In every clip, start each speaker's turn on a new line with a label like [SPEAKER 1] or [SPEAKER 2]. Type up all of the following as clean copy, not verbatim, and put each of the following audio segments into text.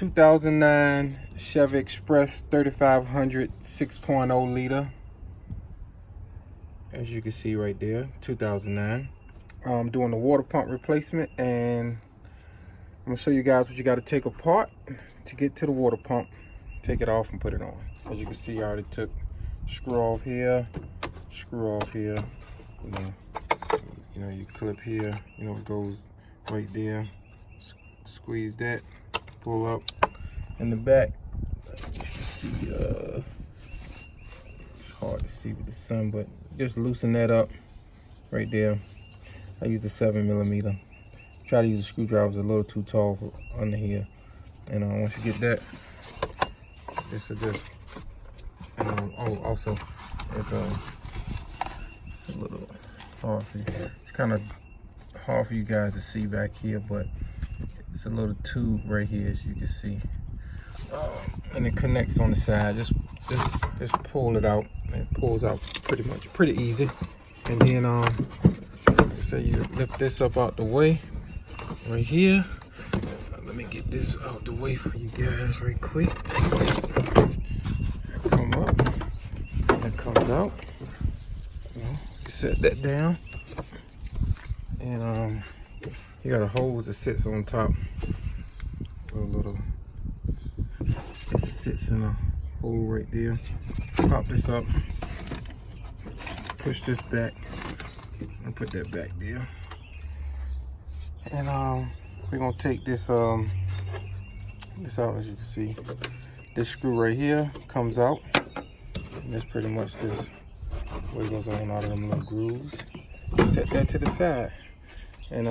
[SPEAKER 1] 2009 Chevy Express 3500 6.0 liter. As you can see right there, 2009. I'm doing the water pump replacement, and I'm gonna show you guys what you got to take apart to get to the water pump. Take it off and put it on. As you can see, I already took screw off here, screw off here. You know, you clip here. You know, it goes right there. Squeeze that, pull up. In the back, you can see, it's hard to see with the sun, but just loosen that up right there. I use a 7mm. Try to use a screwdriver, it's a little too tall for under here. And once you get that, this will just, oh, also, it's a little hard for you. It's kind of hard for you guys to see back here, but it's a little tube right here, as you can see. And it connects on the side. Just pull it out. And it pulls out pretty easy. And then so you lift this up out the way right here. Let me get this out the way for you guys right quick. Come up and it comes out. You can set that down. And you got a hose that sits on top. A little, it sits in a hole right there. Pop this up, push this back, and put that back there. And we're gonna take this out. As you can see, this screw right here comes out, and this pretty much just wiggles on out of them little grooves. Set that to the side. And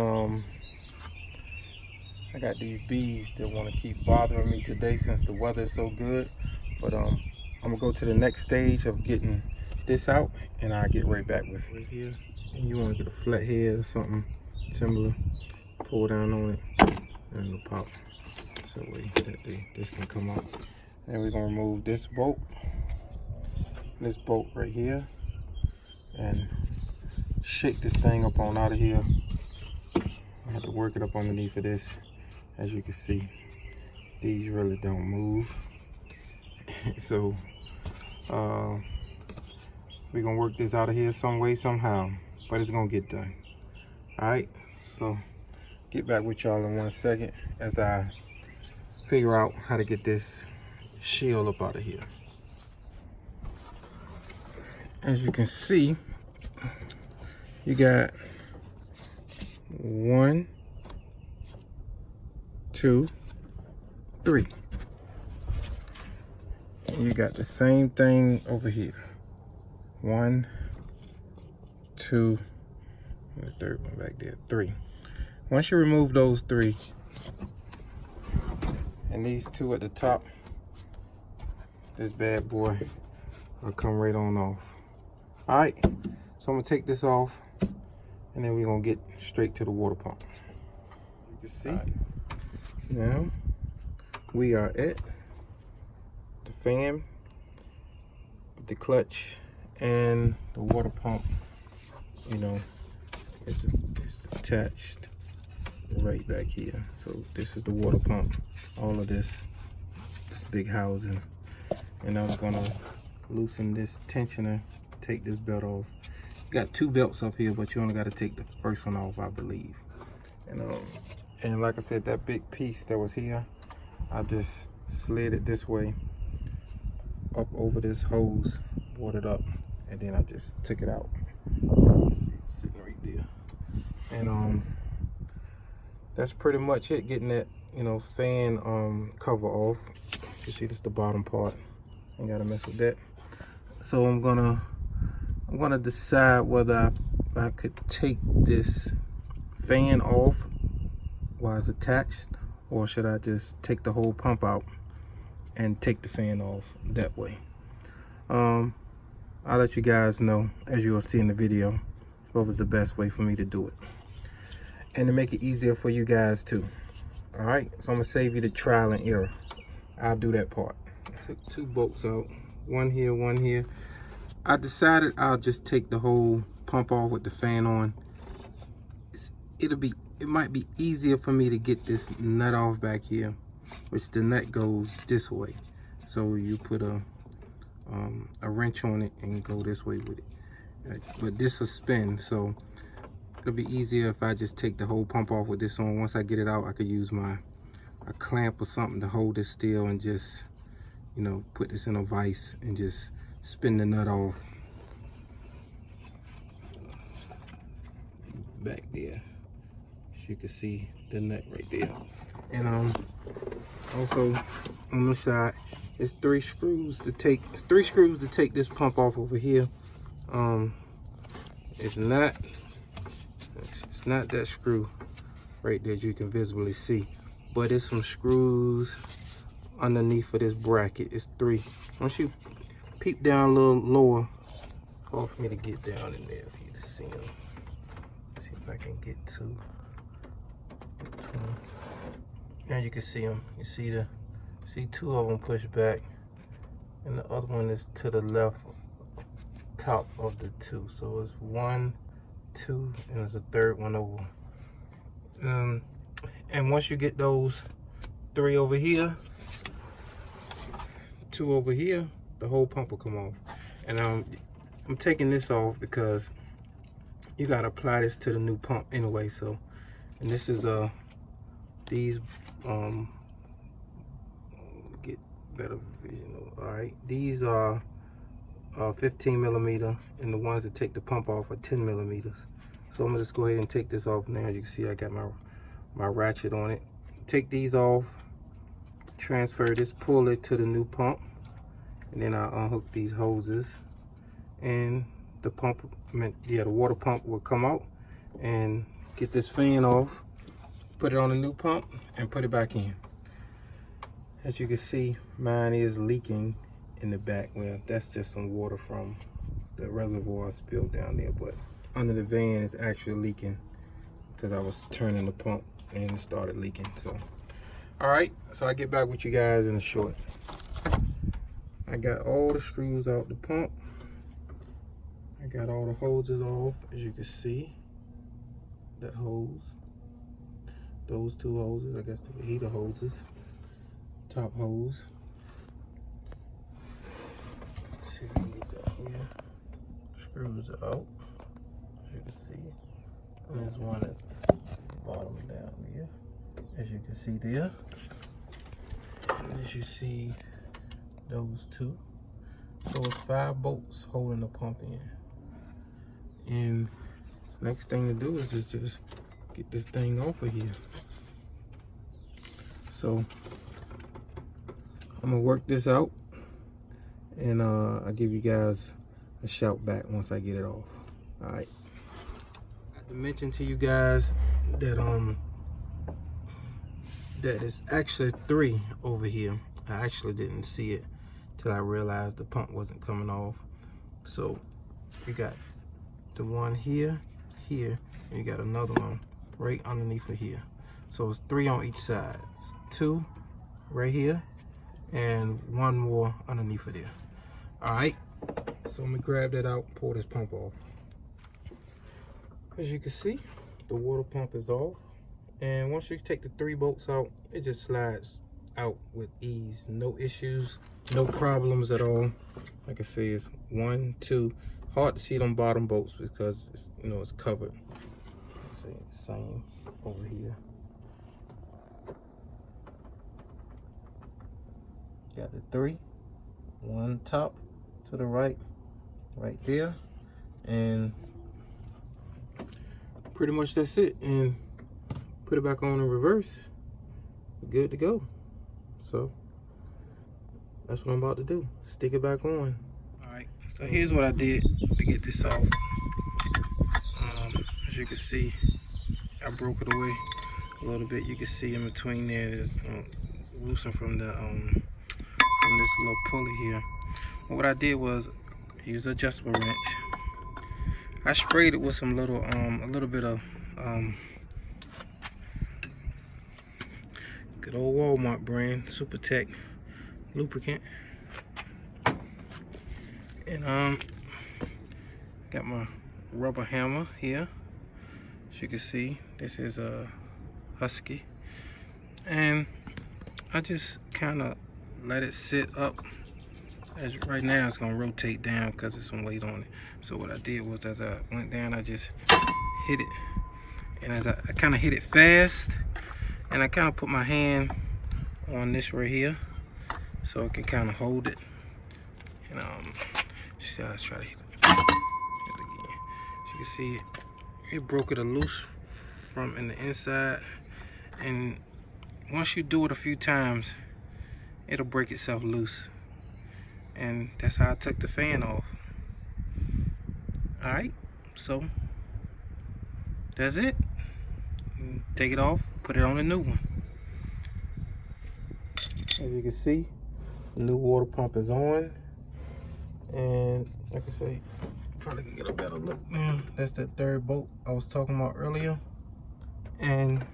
[SPEAKER 1] I got these bees that want to keep bothering me today since the weather is so good. But I'm gonna go to the next stage of getting this out, and I'll get right back with it. Right here, and you want to get a flat head or something similar. Pull down on it, and it'll pop. So way that this can come out. And we're gonna remove this bolt right here, and shake this thing up on out of here. I have to work it up underneath of this. As you can see, these really don't move. So we're gonna work this out of here some way, somehow, but it's gonna get done. All right, so get back with y'all in 1 second as I figure out how to get this shield up out of here. As you can see, you got 1, 2, 3. And you got the same thing over here. 1, 2, and the third one back there, 3. Once you remove those 3, and these 2 at the top, this bad boy will come right on off. All right, so I'm gonna take this off, and then we're gonna get straight to the water pump. You can see, now we are at the fan, the clutch, and the water pump. You know, it's attached right back here. So this is the water pump. All of this big housing, and I'm gonna loosen this tensioner. Take this belt off. Got 2 belts up here, but you only got to take the first one off, I believe. And like I said, that big piece that was here, I just slid it this way up over this hose, brought it up, and then I just took it out. It's sitting right there. And that's pretty much it. Getting that, you know, fan cover off. You see, this is the bottom part. Ain't gotta mess with that. So I'm gonna decide whether I could take this fan off while it's attached, or should I just take the whole pump out and take the fan off that way. I'll let you guys know, as you'll see in the video, what was the best way for me to do it, and to make it easier for you guys too. All right, so I'm gonna save you the trial and error. I'll do that part. Took 2 bolts out, one here, one here. I decided I'll just take the whole pump off with the fan on. It might be easier for me to get this nut off back here which the nut goes this way. So you put a wrench on it and go this way with it. But this will spin, so it'll be easier if I just take the whole pump off with this on. Once I get it out, I could use a clamp or something to hold it still and just, you know, put this in a vise and just spin the nut off. Back there, you can see the nut right there. And also on the side, it's three screws to take this pump off over here. It's not that screw right there you can visibly see, but it's some screws underneath of this bracket. It's three. Once you peep down a little lower, it's hard for me to get down in there for you to see them. See if I can get to. Now you can see them. You see two of them pushed back, and the other one is to the left top of the two. So it's 1, 2, and there's a third one over. And once you get those 3 over here, 2 over here, the whole pump will come off. And I'm taking this off because you gotta apply this to the new pump anyway. So, and this is these get better vision. All right, these are 15 millimeter, and the ones that take the pump off are 10 millimeters. So I'm gonna just go ahead and take this off now. As you can see, I got my ratchet on it. Take these off, transfer this, pull it to the new pump, and then I'll unhook these hoses, and the pump, the water pump will come out, and get this fan off, put it on the new pump, and put it back in. As you can see, mine is leaking in the back. Well, that's just some water from the reservoir spilled down there, but under the van it's actually leaking because I was turning the pump and it started leaking. So, all right, so I get back with you guys in a short. I got all the screws out the pump. I got all the hoses off, as you can see. That hose, those 2 hoses, I guess the heater hoses, top hose. Let's see if we can get that here. Screws are out, as you can see. And there's one at the bottom down there, as you can see there. And as you see, those 2. So it's 5 bolts holding the pump in. And next thing to do is just get this thing off of here. So I'm gonna work this out, and I'll give you guys a shout back once I get it off. All right. I have to mention to you guys that that it's actually 3 over here. I actually didn't see it till I realized the pump wasn't coming off. So you got the one here, and you got another one right underneath of here. So it's 3 on each side. It's 2 right here and 1 more underneath of there. All right, so I'm gonna grab that out, pull this pump off. As you can see, the water pump is off, and once you take the 3 bolts out, it just slides out with ease. No issues, no problems at all. Like I say, it's 1, 2. Hard to see them bottom bolts because it's, you know, it's covered. See, same over here. Got the 3, 1 top to the right there, and pretty much that's it. And put it back on in reverse. We're good to go. So that's what I'm about to do. Stick it back on. All right. So here's what I did to get this off. As you can see, I broke it away a little bit. You can see in between there, there's loosened from the from this little pulley here. But what I did was use an adjustable wrench. I sprayed it with some little a little bit of good old Walmart brand Super Tech lubricant, and got my rubber hammer here. As you can see, this is a Husky, and I just kind of let it sit up. As right now it's gonna rotate down because there's some weight on it. So what I did was, as I went down, I just hit it, and as I kind of hit it fast, and I kind of put my hand on this right here so I can kind of hold it. And see, let's try to hit it again. As you can see, it broke it loose from in the inside, and once you do it a few times, it'll break itself loose. And that's how I took the fan off. Alright, so that's it. Take it off, put it on a new one. As you can see, the new water pump is on. And like I say, probably can get a better look now. That's the third bolt I was talking about earlier. And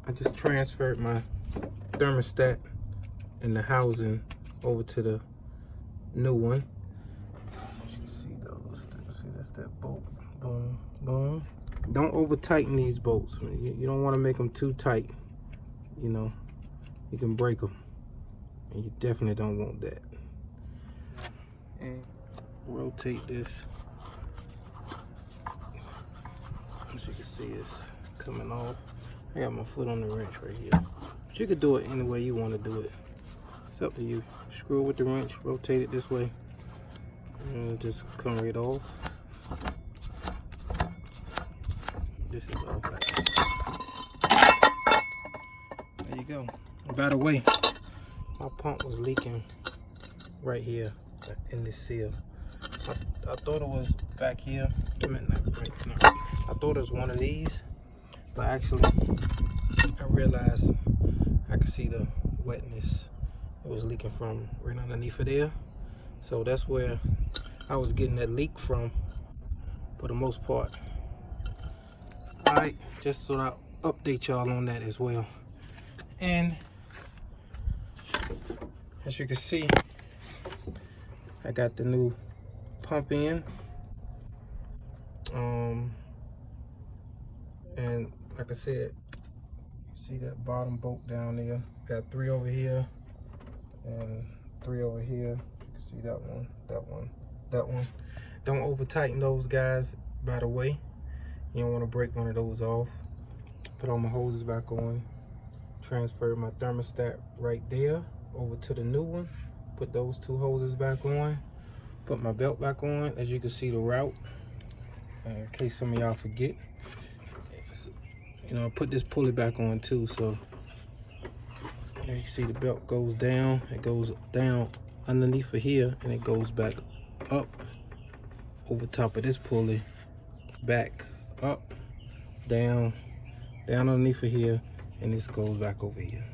[SPEAKER 1] I just transferred my thermostat and the housing over to the new one. You can see those. See, that's that bolt. Boom, boom. Don't over tighten these bolts. I mean, you don't want to make them too tight. You know, you can break them, and you definitely don't want that. And rotate this. As you can see, it's coming off. I got my foot on the wrench right here. But you could do it any way you want to do it. It's up to you. Screw it with the wrench, rotate it this way, and it'll just come right off. This is off like that. There you go. And by the way, my pump was leaking right here in this seal. I thought it was back here. I thought it was one of these, but actually I realized I could see the wetness it was leaking from right underneath of there. So that's where I was getting that leak from for the most part. Alright, just so I'll update y'all on that as well. And as you can see, I got the new pump in. And like I said, you see that bottom bolt down there? Got 3 over here and 3 over here. You can see that one, that one, that one. Don't over tighten those guys, by the way. You don't want to break one of those off. Put all my hoses back on. Transfer my thermostat right there over to the new one. Put those 2 hoses back on. Put my belt back on. As you can see, the route, in case some of y'all forget. You know, I put this pulley back on too, so as you see, the belt goes down. It goes down underneath of here, and it goes back up over top of this pulley, back up, down, down underneath of here, and this goes back over here.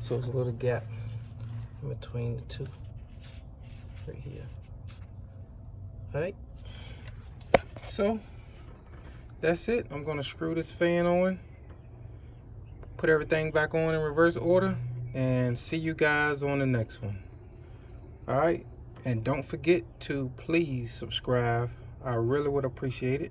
[SPEAKER 1] So it's a little gap in between the two, right here. All right. So that's it. I'm gonna screw this fan on, put everything back on in reverse order, and see you guys on the next one. All right, and don't forget to please subscribe. I really would appreciate it.